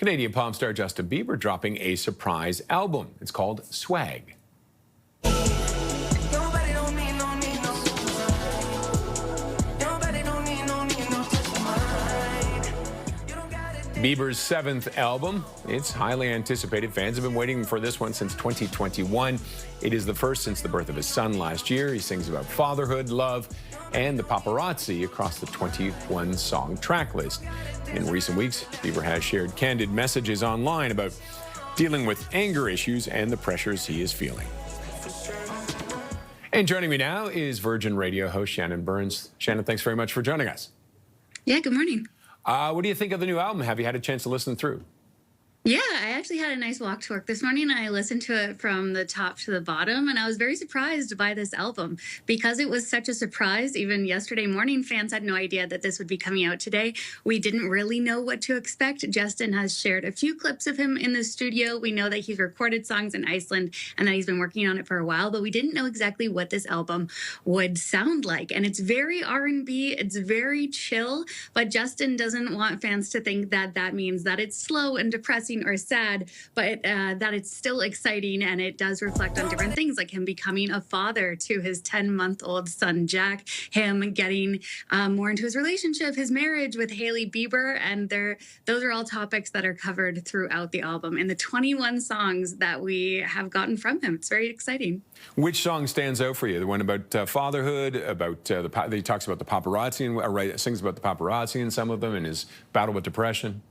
Canadian pop star Justin Bieber dropping a surprise album. It's called Swag. Bieber's seventh album. It's highly anticipated. Fans have been waiting for this one since 2021. It is the first since the birth of his son last year. He sings about fatherhood, love, and the paparazzi across the 21-song track list. In recent weeks, Bieber has shared candid messages online about dealing with anger issues and the pressures he is feeling. And joining me now is Virgin Radio host Shannon Burns. Shannon, thanks very much for joining us. Yeah, good morning. What do you think of the new album? Have you had a chance to listen through? Yeah, I actually had a nice walk to work this morning. I listened to it from the top to the bottom, and I was very surprised by this album because it was such a surprise. Even yesterday morning, fans had no idea that this would be coming out today. We didn't really know what to expect. Justin has shared a few clips of him in the studio. We know that he's recorded songs in Iceland and that he's been working on it for a while, but we didn't know exactly what this album would sound like. And it's very R&B, it's very chill, but Justin doesn't want fans to think that that means that it's slow and depressing or sad, but that it's still exciting, and it does reflect on different things, like him becoming a father to his 10-month-old son Jack, him getting more into his relationship, his marriage with Hailey Bieber, and those are all topics that are covered throughout the album in the 21 songs that we have gotten from him. It's very exciting. Which song stands out for you? The one about fatherhood, about he talks about the paparazzi, and sings about the paparazzi in some of them, and his battle with depression.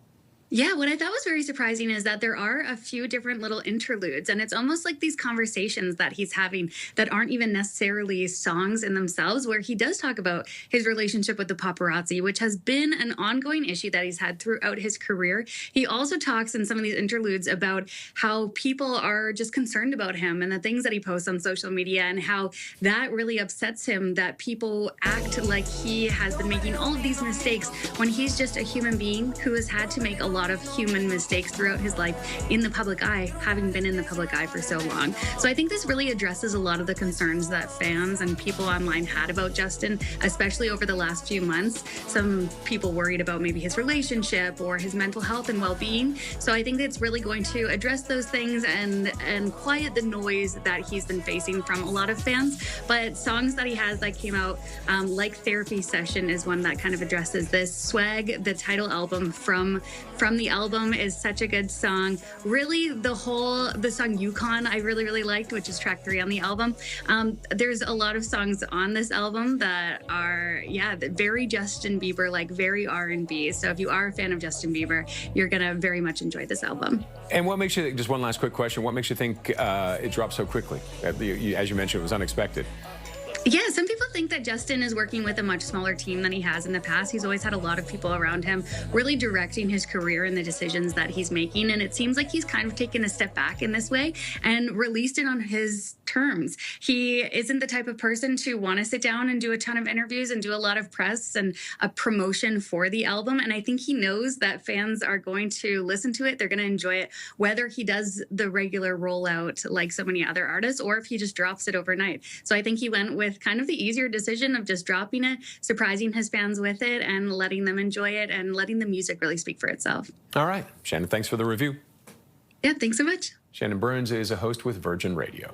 Yeah, what I thought was very surprising is that there are a few different little interludes, and it's almost like these conversations that he's having that aren't even necessarily songs in themselves, where he does talk about his relationship with the paparazzi, which has been an ongoing issue that he's had throughout his career. He also talks in some of these interludes about how people are just concerned about him and the things that he posts on social media, and how that really upsets him that people act like he has been making all of these mistakes when he's just a human being who has had to make a lot of human mistakes throughout his life in the public eye, having been in the public eye for so long. So I think this really addresses a lot of the concerns that fans and people online had about Justin, especially over the last few months. Some people worried about maybe his relationship or his mental health and well-being. So I think it's really going to address those things and quiet the noise that he's been facing from a lot of fans. But songs that he has that came out, like Therapy Session, is one that kind of addresses this. Swag, the title album from the album, is such a good song. Really, the song Yukon I really liked, which is track 3 on the album. There's a lot of songs on this album that are, very Justin Bieber, like very R&B. So if you are a fan of Justin Bieber, you're gonna very much enjoy this album. And what makes you, just one last quick question, what makes you think it dropped so quickly? As you mentioned, it was unexpected. Yeah, some people think that Justin is working with a much smaller team than he has in the past. He's always had a lot of people around him really directing his career and the decisions that he's making. And it seems like he's kind of taken a step back in this way and released it on his terms. He isn't the type of person to want to sit down and do a ton of interviews and do a lot of press and a promotion for the album. And I think he knows that fans are going to listen to it. They're going to enjoy it, whether he does the regular rollout like so many other artists, or if he just drops it overnight. So I think he went with kind of the easier decision of just dropping it, surprising his fans with it, and letting them enjoy it and letting the music really speak for itself. All right. Shannon, thanks for the review. Yeah, thanks so much. Shannon Burns is a host with Virgin Radio.